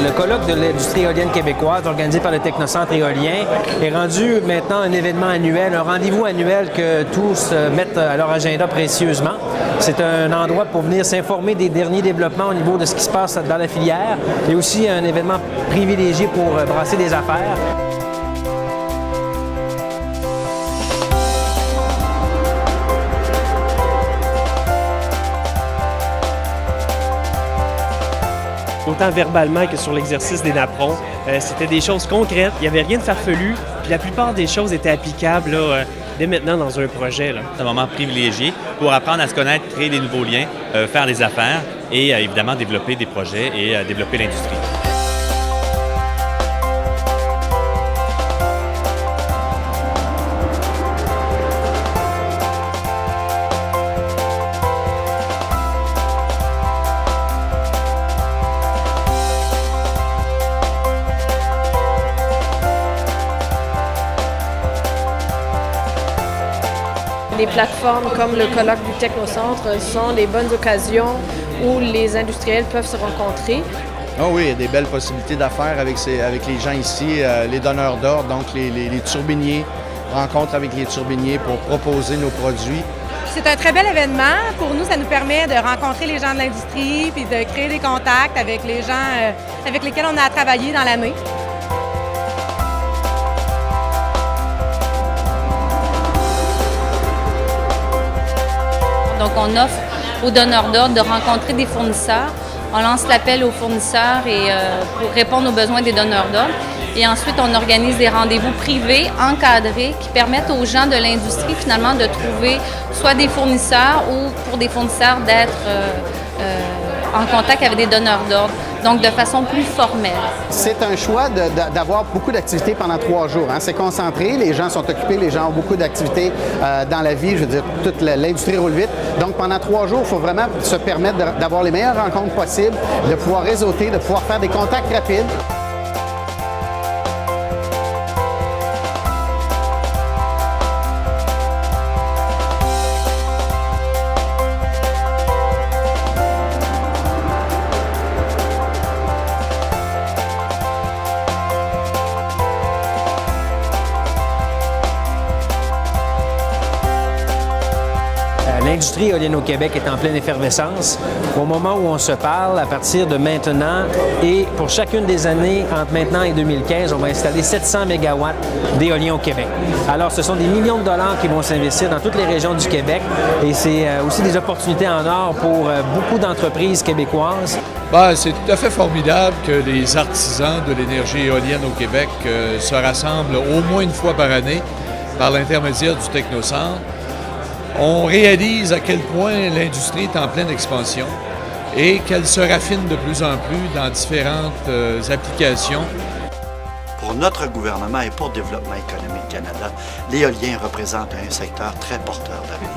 le colloque de l'industrie éolienne québécoise organisé par le Technocentre éolien est rendu maintenant un événement annuel, un rendez-vous annuel que tous mettent à leur agenda précieusement. C'est un endroit pour venir s'informer des derniers développements au niveau de ce qui se passe dans la filière et aussi un événement privilégié pour brasser des affaires. Autant verbalement que sur l'exercice des napperons. C'était des choses concrètes, il n'y avait rien de farfelu, puis la plupart des choses étaient applicables là, dès maintenant dans un projet. C'est un moment privilégié pour apprendre à se connaître, créer des nouveaux liens, faire des affaires et évidemment développer des projets et développer l'industrie. Les plateformes comme le colloque du Technocentre sont des bonnes occasions où les industriels peuvent se rencontrer. Oh oui, il y a des belles possibilités d'affaires avec les gens ici, les donneurs d'ordre, donc les turbiniers, rencontres avec les turbiniers pour proposer nos produits. C'est un très bel événement. Pour nous, ça nous permet de rencontrer les gens de l'industrie puis de créer des contacts avec les gens avec lesquels on a travaillé dans l'année. Donc, on offre aux donneurs d'ordre de rencontrer des fournisseurs. On lance l'appel aux fournisseurs pour répondre aux besoins des donneurs d'ordre. Et ensuite, on organise des rendez-vous privés, encadrés, qui permettent aux gens de l'industrie, finalement, de trouver soit des fournisseurs ou pour des fournisseurs d'être en contact avec des donneurs d'ordre, donc de façon plus formelle. C'est un choix d'avoir beaucoup d'activités pendant 3 jours. Hein. C'est concentré, les gens sont occupés, les gens ont beaucoup d'activités dans la vie, je veux dire, toute l'industrie roule vite. Donc pendant 3 jours, il faut vraiment se permettre d'avoir les meilleures rencontres possibles, de pouvoir réseauter, de pouvoir faire des contacts rapides. L'industrie éolienne au Québec est en pleine effervescence. Au moment où on se parle, à partir de maintenant et pour chacune des années, entre maintenant et 2015, on va installer 700 MW d'éolien au Québec. Alors, ce sont des millions de dollars qui vont s'investir dans toutes les régions du Québec et c'est aussi des opportunités en or pour beaucoup d'entreprises québécoises. C'est tout à fait formidable que les artisans de l'énergie éolienne au Québec se rassemblent au moins une fois par année par l'intermédiaire du Technocentre. On réalise à quel point l'industrie est en pleine expansion et qu'elle se raffine de plus en plus dans différentes applications. Pour notre gouvernement et pour Développement économique Canada, l'éolien représente un secteur très porteur d'avenir.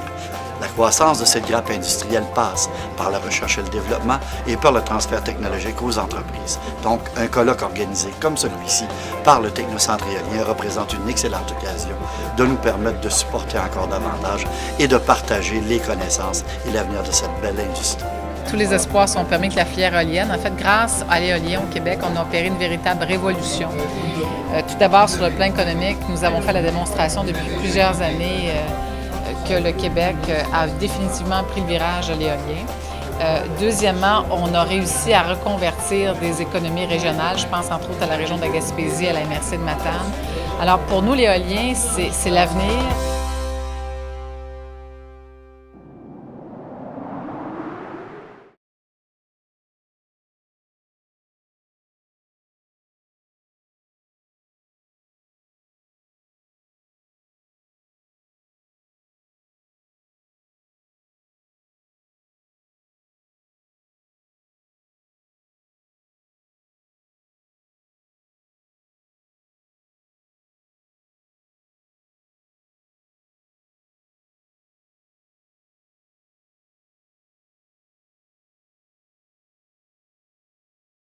La croissance de cette grappe industrielle passe par la recherche et le développement et par le transfert technologique aux entreprises. Donc, un colloque organisé comme celui-ci par le Technocentre éolien représente une excellente occasion de nous permettre de supporter encore davantage et de partager les connaissances et l'avenir de cette belle industrie. Tous les espoirs sont permis que la filière éolienne. En fait, grâce à l'éolien au Québec, on a opéré une véritable révolution. Tout d'abord, sur le plan économique, nous avons fait la démonstration depuis plusieurs années que le Québec a définitivement pris le virage de l'éolien. Deuxièmement, on a réussi à reconvertir des économies régionales. Je pense entre autres à la région de la Gaspésie, à la MRC de Matane. Alors pour nous, l'éolien, c'est l'avenir.